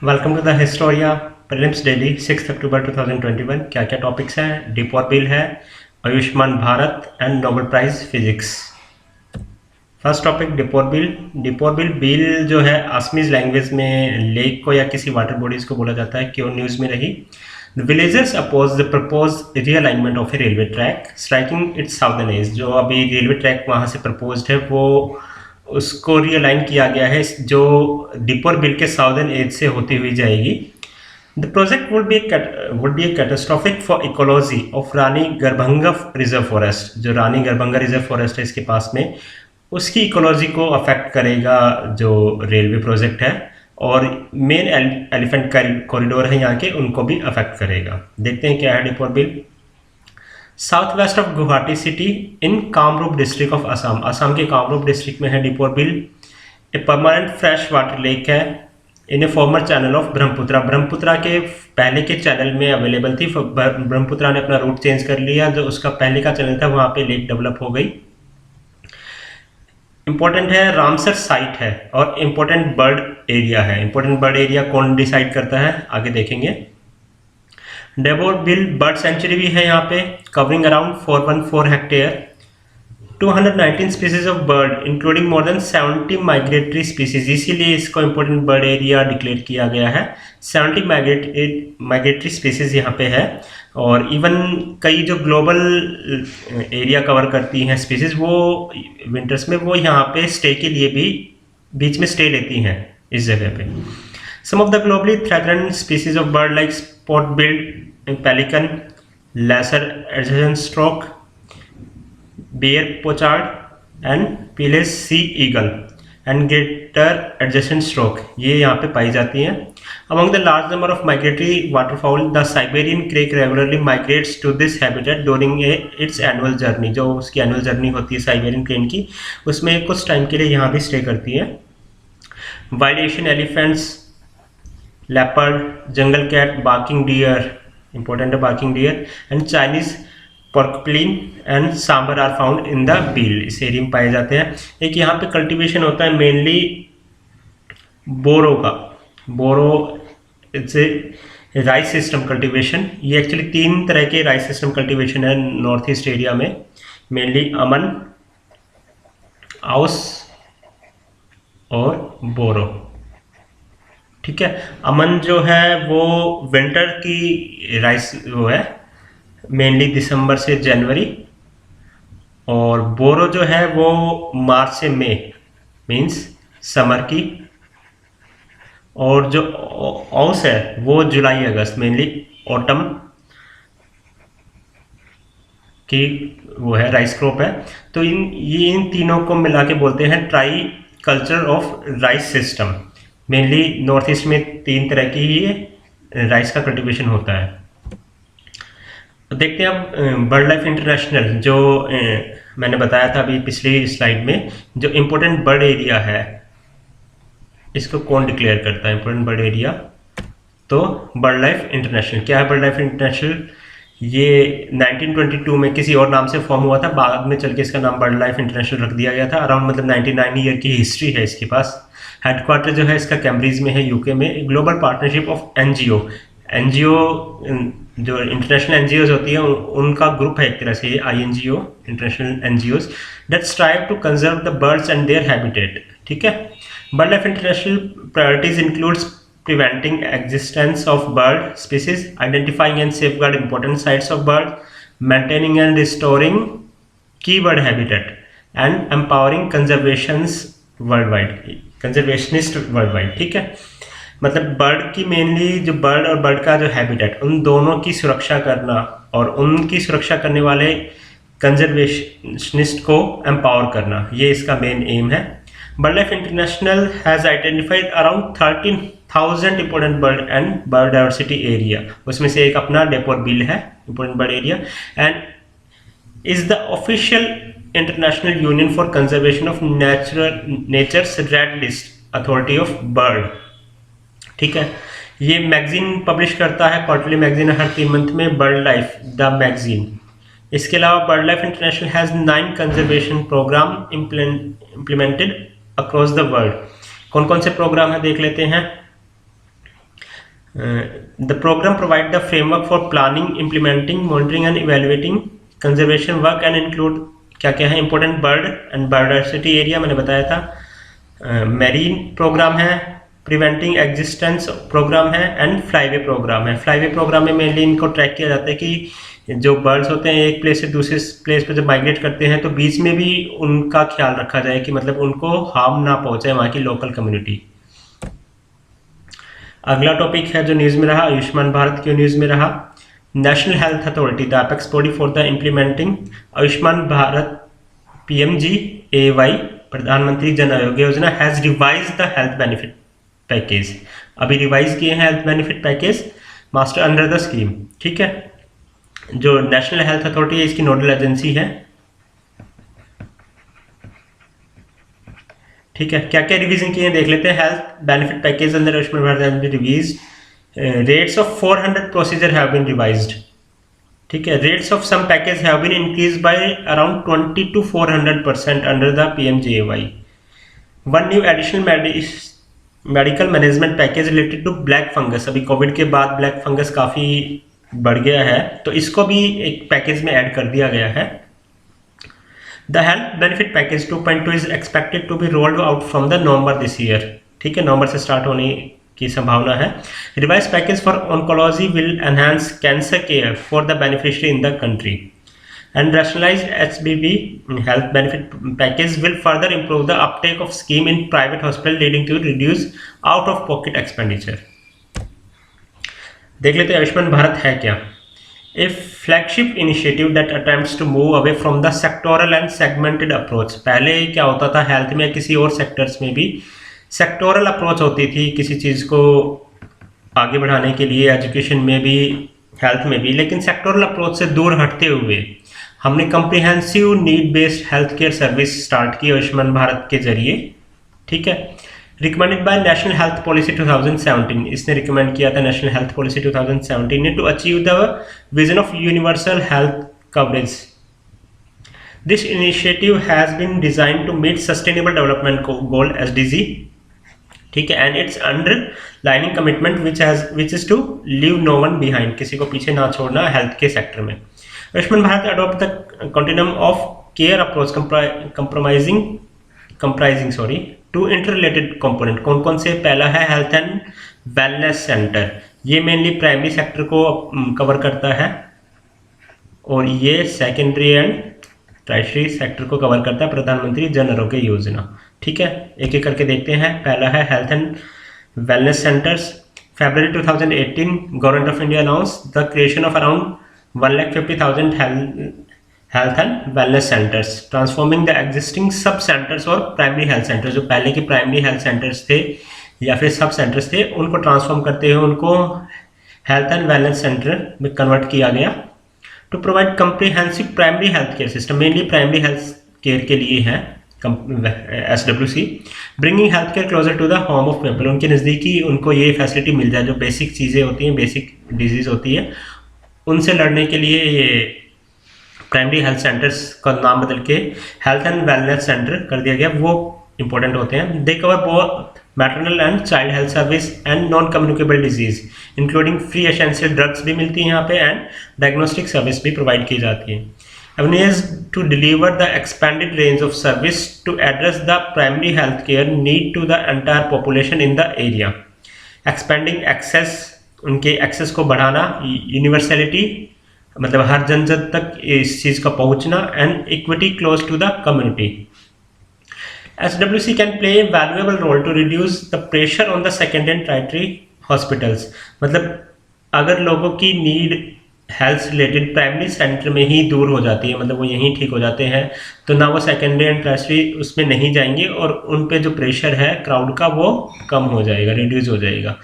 Welcome to the Historia prelims daily 6 October 2021। क्या क्या topics हैं? दीपोर बिल है, Ayushman Bharat and Nobel prize physics. First topic Deepor bill. Deepor bill जो है असमीज लैंग्वेज में लेक को या किसी वाटर बॉडीज को बोला जाता है। क्यों न्यूज़ में रही? The villagers oppose the propose realignment of a railway track striking its southern edge. जो अभी रेलवे ट्रैक वहाँ से प्रपोज्ड है वो उसको रीअलाइन किया गया है जो दीपोर बिल के साउदर्न एज से होती हुई जाएगी। The project would be a catastrophic for ecology of Rani Garbhanga reserve forest. जो रानी गरभंगा रिजर्व फॉरेस्ट है इसके पास में, उसकी इकोलॉजी को अफेक्ट करेगा जो रेलवे प्रोजेक्ट है, और मेन एलिफेंट कॉरिडोर है यहाँ के, उनको भी अफेक्ट करेगा। देखते हैं क्या है Deepor Beel. South west of Guwahati city in Kamrup district of Assam. Assam के कामरूप डिस्ट्रिक्ट में है Deepor Beel. A permanent fresh water lake है in a former channel of Brahmaputra. Brahmaputra के पहले के चैनल में अवेलेबल थी, ब्रह्मपुत्रा ने अपना रूट चेंज कर लिया, जो उसका पहले का चैनल था वहाँ पे लेक डेवलप हो गई। इंपॉर्टेंट है, रामसर साइट है और इंपॉर्टेंट बर्ड एरिया है। इंपॉर्टेंट बर्ड एरिया कौन डिसाइड करता है आगे देखेंगे। डेबोर बिल बर्ड सेंचुरी भी है यहाँ पे, covering around 414 hectare. 219 species of bird including more than 70 migratory species, इसीलिए इसको इंपॉर्टेंट बर्ड एरिया डिक्लेयर किया गया है। 70 माइग्रेटरी स्पीसीज यहाँ पे है, और इवन कई जो ग्लोबल एरिया कवर करती हैं स्पीसीज, वो विंटर्स में वो यहाँ पे स्टे के लिए भी बीच में स्टे लेती हैं इस जगह पे। Some of the globally threatened species of bird like spot-billed pelican, lesser Asian stork, bear pochard, and Pileus sea eagle and greater adjacent stork, ये यहाँ पे पाई जाती हैं। Among the large number of migratory waterfowl, the Siberian crake regularly migrates to this habitat during its annual journey। जो उसकी annual journey होती है Siberian crane की, उसमें कुछ टाइम के लिए यहाँ भी स्टे करती है। Wild Asian elephants, leopard, jungle cat, barking deer, important है barking deer, and Chinese porcupine and sambar are found in the bill। इस एरिया में पाए जाते हैं। एक यहाँ पे कल्टीवेशन होता है मेनली बोरो का। बोरो इट्स राइस सिस्टम कल्टीवेशन। ये एक्चुअली 3 तरह के राइस सिस्टम कल्टीवेशन है नॉर्थ ईस्ट एरिया में, मेनली अमन, आउस और बोरो। ठीक है, अमन जो है वो विंटर की राइस वो है, मेनली दिसंबर से जनवरी, और बोरो जो है वो मार्च से मई, मींस समर की, और जो औस है वो जुलाई अगस्त, मेनली ऑटम की वो है, राइस क्रॉप है। तो इन तीनों को मिला के बोलते हैं try culture of rice system. Mainly north east में 3 तरह की ही राइस का कल्टीवेशन होता है। देखते हैं अब बर्ड लाइफ इंटरनेशनल, जो मैंने बताया था अभी पिछली स्लाइड में, जो इम्पोर्टेंट बर्ड एरिया है इसको कौन डिक्लेयर करता है इम्पोर्टेंट बर्ड एरिया? तो बर्ड लाइफ इंटरनेशनल। क्या है बर्ड लाइफ इंटरनेशनल? ये 1922 में किसी और नाम से फॉर्म हुआ था, बाद में चल के इसका नाम बर्ड लाइफ इंटरनेशनल रख दिया गया था। अराउंड मतलब 99 ईयर की हिस्ट्री है इसके पास। हेडक्वार्टर जो है इसका कैम्ब्रिज में है, यूके में। ग्लोबल पार्टनरशिप ऑफ एनजीओ जो इंटरनेशनल एनजीओज होती है उनका ग्रुप है एक तरह से, INGO, international NGOs that strive to conserve the birds and their habitat. ठीक है, bird life international priorities includes preventing existence of bird species, identifying and safeguard important sites of birds, maintaining and restoring key bird habitat, and empowering conservationists worldwide। ठीक है, मतलब bird की mainly जो bird और bird का जो habitat, उन दोनों की सुरक्षा करना और उनकी सुरक्षा करने वाले कंजर्वेशनिस्ट को एम्पावर करना, ये इसका मेन एम है। Bird life international has identified around 13,000 important bird and biodiversity area. उसमें से एक अपना दीपोर बिल है, important bird area, and is the official international union for conservation of nature's red list authority of bird. ठीक है, ये magazine publish करता है, क्वार्टरली मैगजीन हर 3 मंथ में, बर्ड लाइफ द मैगजीन। इसके अलावा bird life international has 9 conservation programme implemented across the world. कौन कौन से प्रोग्राम है देख लेते हैं। The programme provide the framework for planning, implementing, monitoring and evaluating conservation work and include क्या क्या है, important bird and biodiversity area मैंने बताया था, मैरीन प्रोग्राम है, प्रिवेंटिंग एग्जिस्टेंस प्रोग्राम है एंड फ्लाईवे प्रोग्राम है। फ्लाईवे प्रोग्राम में मेनली इनको ट्रैक किया जाता है कि जो बर्ड्स होते हैं एक प्लेस से दूसरे प्लेस पर जब माइग्रेट करते हैं तो बीच में भी उनका ख्याल रखा जाए कि मतलब उनको हार्म ना पहुंचे वहाँ की लोकल कम्युनिटी। अगला टॉपिक है जो न्यूज़ में रहा, आयुष्मान भारत क्यों न्यूज़ में रहा। National health authority the apex body for the implementing Ayushman Bharat PMGAY प्रधानमंत्री जन आरोग्य योजना has revise the health benefit package. अभी रिवाइज किए हैं health benefit package master under the scheme. ठीक है, जो नेशनल हेल्थ अथॉरिटी है इसकी नोडल एजेंसी है। ठीक है, क्या क्या रिवीजन किए हैं देख लेते हैं। हेल्थ बेनिफिट पैकेज अंदर Ayushman Bharat revise, rates of 400 procedure have been revised. ठीक है, rates of some package have been increase by around 20 to 400% under the PMGAY। One new additional medical management package related to black fungus. अभी COVID के बाद black fungus काफ़ी बढ़ गया है तो इसको भी एक पैकेज में ऐड कर दिया गया है। The health benefit package 2.2 is expected to be rolled out from the November this year. ठीक है, नवंबर से स्टार्ट होने की संभावना है। Revise package for oncology will enhance cancer care for the beneficiary in the country and rationalised HBB health benefit package will further improve the uptake of scheme in private hospital leading to reduced out of pocket expenditure। देख लेते हैं आयुष्मान भारत है क्या। A flagship initiative that attempts to move away from the sectoral and segmented approach। पहले क्या होता था health में, किसी और सेक्टर्स में भी सेक्टोरल अप्रोच होती थी किसी चीज़ को आगे बढ़ाने के लिए, एजुकेशन में भी हेल्थ में भी, लेकिन सेक्टोरल अप्रोच से दूर हटते हुए हमने comprehensive need based health care service start की आयुष्मान भारत के जरिए। ठीक है, recommended by national health policy 2017। इसने रिकमेंड किया था नेशनल हेल्थ पॉलिसी 2017 ने to achieve the vision of universal health coverage. This initiative has been design to meet sustainable development goal SDG। ठीक है, and its underlining commitment which is to leave no one behind. किसी को पीछे ना छोड़ना health के sector में। Ayushman Bharat adopt the continuum of care approach comprising two interrelated component. कौन कौन से? पहला है हेल्थ एंड वेलनेस सेंटर, ये मेनली प्राइमरी सेक्टर को कवर करता है और ये सेकेंडरी एंड टर्शियरी सेक्टर को कवर करता है प्रधानमंत्री जन आरोग्य योजना। ठीक है, एक एक करके देखते हैं। पहला है health and wellness centres. February 2018 government of India announce the creation of around 1,50,000 health and wellness centres, transforming the existing सब सेंटर्स और प्राइमरी हेल्थ सेंटर्स। जो पहले के प्राइमरी हेल्थ सेंटर्स थे या फिर सब सेंटर्स थे उनको ट्रांसफॉर्म करते हुए उनको हेल्थ एंड वेलनेस सेंटर में कन्वर्ट किया गया। To provide comprehensive primary health care system, mainly primary health care के लिए है SWC। Bringing health care closer to the home of people, उनके नज़दीकी उनको ये फैसिलिटी मिल जाए। जो बेसिक चीज़ें होती हैं, बेसिक डिजीज़ होती है, उनसे लड़ने के लिए ये प्राइमरी हेल्थ सेंटर्स का नाम बदल के हेल्थ एंड वेलनेस सेंटर कर दिया गया। वो इंपॉर्टेंट होते हैं। They cover both maternal and child health service and non communicable disease including free essential drugs भी मिलती हैं यहाँ पे एंड डायग्नोस्टिक सर्विस भी प्रोवाइड की जाती है। Avenues to deliver the expanded range of service to address the primary health care need to the entire population in the area। Expanding access, उनके एक्सेस को बढ़ाना, यूनिवर्सलिटी मतलब हर जन तक इस चीज़ का पहुंचना and equity close to the community. SWC can play a valuable role to reduce the pressure on the secondary and tertiary hospitals। मतलब अगर लोगों की need health related primary centre में ही दूर हो जाती है, मतलब वो यहीं ठीक हो जाते हैं, तो ना वो सेकेंडरी एंड टर्शियरी उसमें नहीं जाएंगे और उन पे जो प्रेशर है क्राउड का वो कम हो जाएगा, रिड्यूस हो जाएगा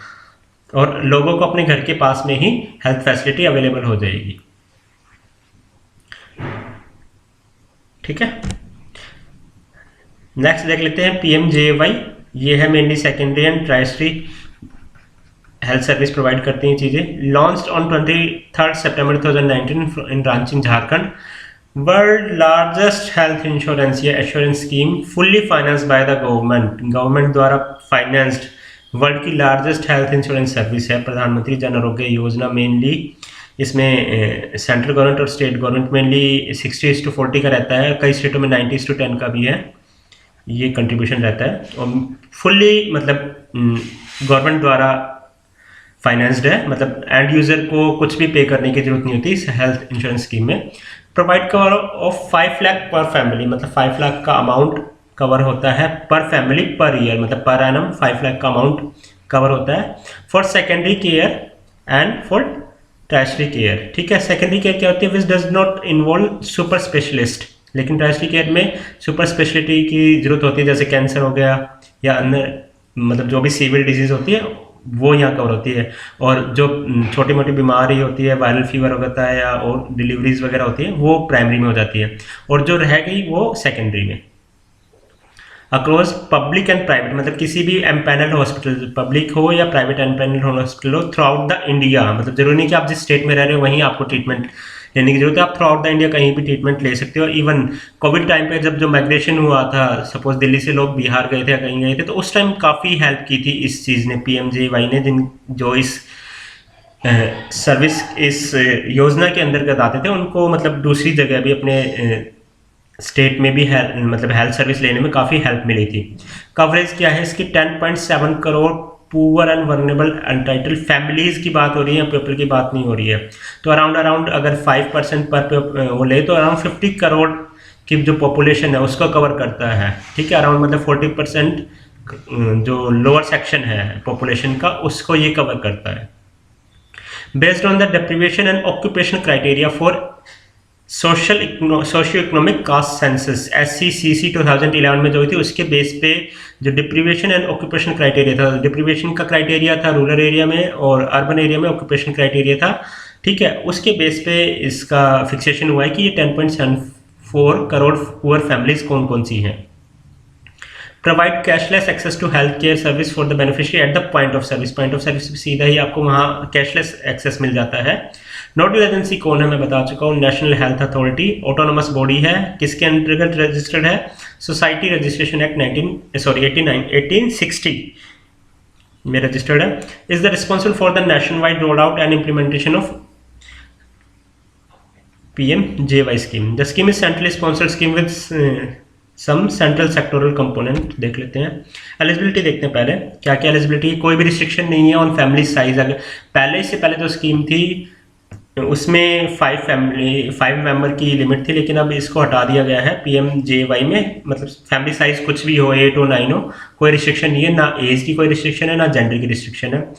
और लोगों को अपने घर के पास में ही हेल्थ फैसिलिटी अवेलेबल हो जाएगी। ठीक है, नेक्स्ट देख लेते हैं PMJAY। ये है mainly secondary and tertiary health service provide करती हैं चीज़ें। लॉन्च्ड ऑन 23 सितंबर 2019 इन Ranchi Jharkhand. World largest health insurance या assurance scheme fully financed by the government, government द्वारा फाइनेंस्ड वर्ल्ड की लार्जेस्ट हेल्थ इंश्योरेंस सर्विस है प्रधानमंत्री जन आरोग्य योजना। मेनली इसमें सेंट्रल गवर्नमेंट और स्टेट गवर्नमेंट मेनली 60:40 का रहता है, कई स्टेटों में 90:10 का भी है ये कंट्रीब्यूशन रहता है, और फुल्ली मतलब गवर्नमेंट द्वारा फाइनेंस्ड है, मतलब एंड यूजर को कुछ भी पे करने की जरूरत नहीं होती इस हेल्थ इंश्योरेंस स्कीम में। प्रोवाइड कवर ऑफ 5 लाख पर फैमिली, मतलब 5 लाख का अमाउंट कवर होता है पर फैमिली पर ईयर, मतलब पर एनम 5 लाख का अमाउंट कवर होता है for secondary care and for tertiary care. ठीक है, सेकेंडरी केयर क्या होती है, which does not involve super specialist, लेकिन टर्शियरी केयर में सुपर स्पेशलिटी की जरूरत होती है, जैसे कैंसर हो गया या अन्य मतलब जो भी सिविल डिजीज होती है वो यहाँ कवर होती है, और जो छोटी मोटी बीमारी होती है, वायरल फीवर होता है या और डिलीवरीज वगैरह होती है वो प्राइमरी में हो जाती है, और जो रह गई वो सेकेंडरी में। अक्रॉस पब्लिक एंड प्राइवेट, मतलब किसी भी एम्पैनल्ड हॉस्पिटल, पब्लिक हो या प्राइवेट एम्पैनल्ड हॉस्पिटल हो थ्रू आउट द इंडिया, मतलब जरूरी नहीं कि आप जिस स्टेट में रह रहे हो वहीं आपको ट्रीटमेंट लेने की जरूरत है, आप थ्रू आउट द इंडिया कहीं भी ट्रीटमेंट ले सकते हो। इवन कोविड टाइम पे जब जो माइग्रेशन हुआ था, सपोज दिल्ली से लोग बिहार गए थे या कहीं गए थे, तो उस टाइम काफ़ी हेल्प की थी इस चीज़ ने, PMJY ने, जिन जो इस सर्विस इस योजना के अंतर्गत आते थे उनको मतलब दूसरी जगह भी अपने स्टेट में भी मतलब हेल्थ सर्विस लेने में काफ़ी हेल्प मिली थी। कवरेज क्या है इसकी, 10.7 crore poor and vulnerable untitled families की बात हो रही है, पीपल की बात नहीं हो रही है। तो अराउंड अगर 5% पर वो ले तो अराउंड 50 करोड़ की जो पॉपुलेशन है उसको कवर करता है। ठीक है, अराउंड मतलब 40% जो लोअर सेक्शन है पॉपुलेशन का उसको ये कवर करता है। Based on the deprivation and occupation criteria for socio economic caste census SCCC 2011 में जो हुई थी, उसके बेस पे जो डिप्रीवेशन एंड ऑक्यूपेशन क्राइटेरिया था, डिप्रीवेशन का क्राइटेरिया था रूरल एरिया में और अर्बन एरिया में ऑक्यूपेशन क्राइटेरिया था। ठीक है, उसके बेस पे इसका फिक्सेशन हुआ है कि ये 10.74 करोड़ पुअर फैमिलीज कौन कौन सी हैं। Provide cashless access to health care service for the beneficiary at the point of service, point of service सीधा ही आपको वहाँ कैशलेस एक्सेस मिल जाता है। नोडल एजेंसी कौन है मैं बता चुका हूँ, national health authority, autonomous body है, किसके अंतर्गत रजिस्टर्ड है, सोसाइटी रजिस्ट्रेशन एक्ट 1860 में रजिस्टर्ड है। Is the responsible for the nationwide roll out and implementation of PMJY scheme. The scheme is centrally sponsored scheme with some central sectoral component. देख लेते हैं eligibility, देखते हैं पहले क्या क्या एलिजिबिलिटी, कोई भी रिस्ट्रिक्शन नहीं है ऑन फैमिली साइज। अगर पहले इससे पहले जो स्कीम थी उसमें 5 मेंबर की लिमिट थी, लेकिन अब इसको हटा दिया गया है PMJY में, मतलब फैमिली साइज कुछ भी हो, 8 हो 9 हो, कोई रिस्ट्रिक्शन नहीं है, ना एज की कोई रिस्ट्रिक्शन है ना जेंडर की रिस्ट्रिक्शन है।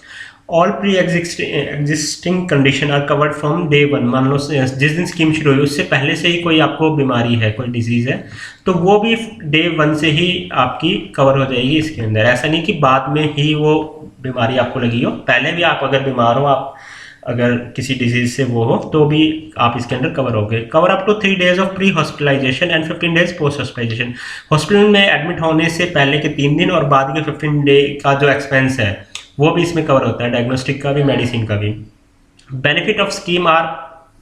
All pre existing condition are covered from day one. मान लो जिस दिन स्कीम शुरू हुई उससे पहले से ही कोई आपको बीमारी है, कोई डिजीज है, तो वो भी डे 1 से ही आपकी कवर हो जाएगी इसके अंदर। ऐसा नहीं कि बाद में ही वो बीमारी आपको लगी हो, पहले भी आप अगर बीमार हो, आप अगर किसी डिजीज से वो हो तो भी आप इसके अंदर कवर हो गए। Cover up to 3 days of pre hospitalisation and 15 days post hospitalisation. Hospital में एडमिट होने से पहले के 3 दिन और बाद के 15 डे का जो एक्सपेंस है वो भी इसमें कवर होता है, डायग्नोस्टिक का भी, मेडिसिन का भी। Benefit of scheme are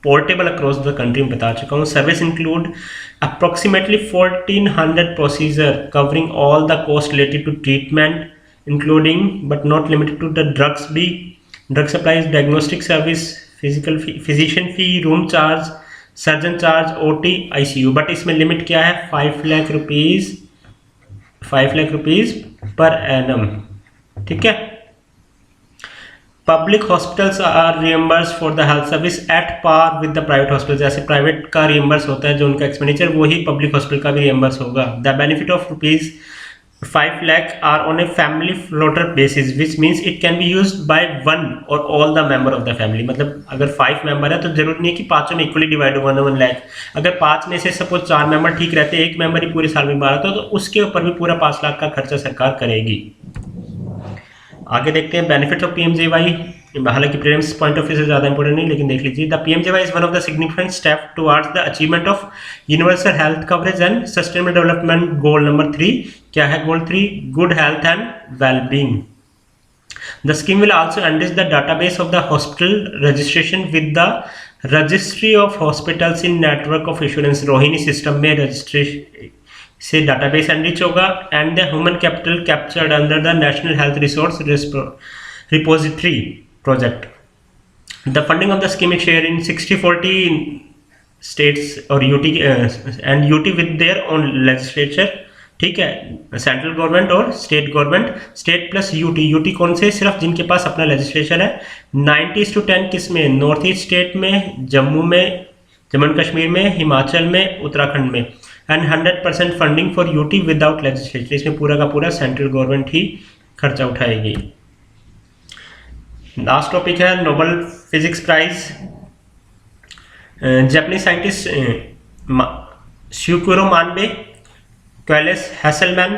portable across the country, में बता चुका हूँ। Service include approximately 1400 procedure covering all the cost related to treatment including but not limited to the drugs भी, drug supplies, diagnostic service, physician fee, room charge, surgeon charge, OT, ICU। But इसमें limit क्या है, 5 lakh rupees per annum. ठीक है, public hospitals are reimburse for the health service at par with the private hospital. जैसे private का reimburse होता है जो उनका एक्सपेंडिचर, वही पब्लिक हॉस्पिटल का भी रियम्बर्स होगा। The benefit of ₹5 lakh are on a family floater basis which means it can be used by one or all the member of the family. मतलब अगर 5 मेंबर है तो जरूरी नहीं कि पांचों में इक्वली डिवाइड हो 1 लाख। अगर 5 में से सपोज 4 मेंबर ठीक रहते हैं, 1 मेंबर ही पूरे साल में बीमार होता है, तो उसके ऊपर भी पूरा 5 लाख का खर्चा सरकार करेगी। आगे देखते हैं बेनिफिट ऑफ PMJY। हालांकि प्रीलिम्स पॉइंट ऑफ व्यू से ज़्यादा इंपॉर्टेंट नहीं, लेकिन देख लीजिए। The PMJY is one of the significant step towards the achievement of universal health coverage and sustainable development goal number 3। क्या है goal 3? Good health and wellbeing. The scheme will also enrich the database of the hospital registration with the registry of hospitals in network of insurance. Rohini system में से database enrich होगा, and the human capital captured under the national health resource repository project. The funding of the scheme is share in 60-40 states और UT and UT with their own legislature, ठीक है, central government और state government, state plus UT. UT कौन से? सिर्फ जिनके पास अपना legislation है। 90:10 किस में? नॉर्थ ईस्ट स्टेट में, जम्मू एंड कश्मीर में, हिमाचल में, उत्तराखंड में, and 100% funding for UT without legislature. इसमें पूरा का पूरा सेंट्रल गवर्नमेंट ही खर्चा उठाएगी। लास्ट टॉपिक है Nobel physics prize. Japanese scientist Syukuro Manabe, Klaus Hasselmann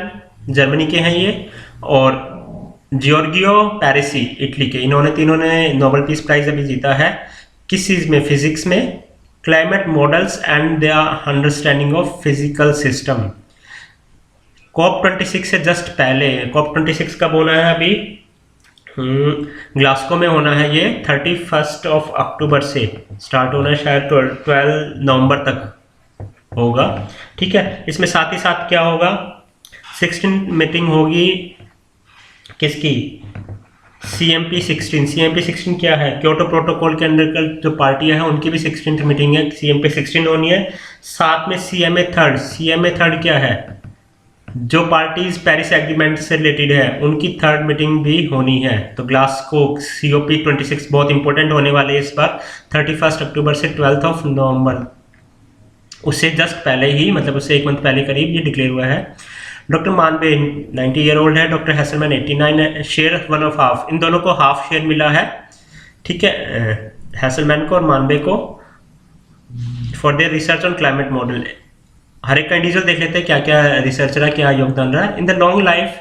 Germany के हैं ये, और जियोर्गियो पैरिसी इटली के। इन्होंने तीनों ने नोबेल पीस प्राइज अभी जीता है। किस चीज़ में? फिजिक्स में, climate models and the understanding of physical system. COP26 से जस्ट पहले, COP26 कब होना है? अभी ग्लासगो में होना है। ये 31 अक्टूबर से स्टार्ट होना है, शायद 12 नवंबर तक होगा, ठीक है। इसमें साथ ही साथ क्या होगा? 16 मीटिंग होगी किसकी? CMP16। CMP16 क्या है? क्योटो प्रोटोकॉल के अंदर का जो पार्टियां हैं उनकी भी 16th मीटिंग है, CMP16 होनी है। साथ में CMA थर्ड। CMA थर्ड क्या है? जो पार्टीज पेरिस एग्रीमेंट से रिलेटेड है उनकी थर्ड मीटिंग भी होनी है। तो ग्लासगो COP26 बहुत इंपॉर्टेंट होने वाले हैं इस बार, 31 अक्टूबर से 12 नवंबर। उससे जस्ट पहले ही, मतलब उससे 1 मंथ पहले करीब ये डिक्लेयर हुआ है। डॉक्टर मानबे 90 ईयर ओल्ड है, डॉक्टर हैसेलमैन 89 है। शेयर 1 ऑफ हाफ, इन दोनों को हाफ शेयर मिला है, ठीक है, हैसेलमैन को और मानबे को, for their research on climate model. हर एक का इंडिविजुअल देख लेते हैं क्या क्या रिसर्चर है, क्या योगदान रहा है। In the long life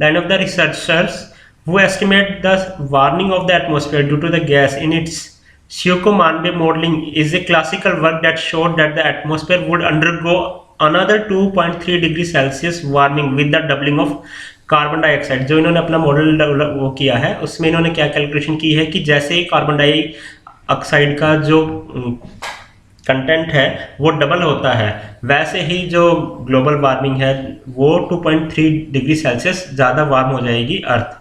line of the researchers who estimate the warming of the atmosphere due to the gas in its Shioku-Manbe modeling is a classical work that showed that the atmosphere would undergo another 2.3 degree Celsius warming with the doubling of carbon dioxide. जो इन्होंने अपना model वो किया है उसमें इन्होंने क्या calculation की है कि जैसे ही कार्बन डाइऑक्साइड का जो कंटेंट है वो डबल होता है, वैसे ही जो ग्लोबल वार्मिंग है वो 2.3 डिग्री सेल्सियस ज़्यादा वार्म हो जाएगी अर्थ।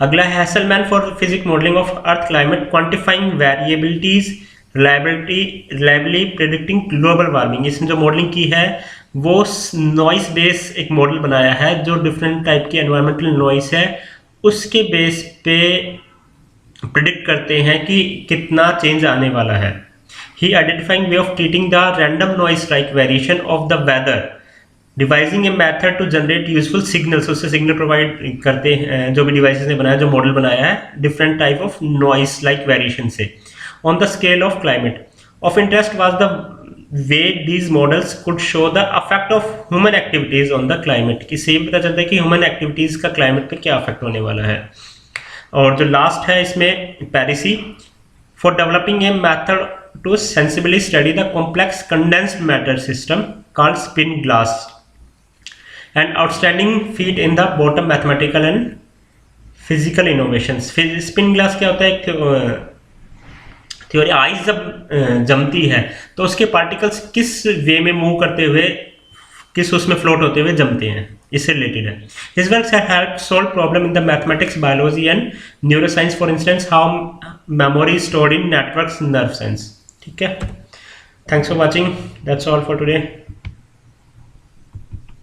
अगला है Hasselmann for physics modelling of earth climate quantifying variabilities reliably predicting global warming. इसने जो मॉडलिंग की है वो नॉइस बेस एक मॉडल बनाया है जो डिफरेंट टाइप की एनवायरमेंटल नॉइस है उसके बेस पे प्रिडिक्ट करते हैं कि कितना चेंज आने वाला है। He identifying way of treating the random noise like variation of the weather, devising a method to generate useful signals। उससे सिग्नल प्रोवाइड करते हैं जो भी डिवाइसेस ने बनाया, जो मॉडल बनाया है different type of noise like variation से। On the scale of climate of interest was the way these models could show the effect of human activities on the climate. कि से पता चलता है कि ह्यूमन एक्टिविटीज का क्लाइमेट पे क्या अफेक्ट होने वाला है। और जो लास्ट है इसमें Parisi for developing a method to sensibly study the complex condensed matter system called spin glass, and outstanding feat in the bottom mathematical and physical innovations। spin glass क्या होता है? एक थ्योरी, आइस जब जमती है तो उसके पार्टिकल्स किस वे में मूव करते हुए, किस उसमें फ्लोट होते हुए जमते हैं, इससे रिलेटेड है। His works have helped solve problem in the mathematics, biology and neuroscience, for instance how memory is stored in networks, nerve sense। ठीक है, thanks for watching, that's all for today.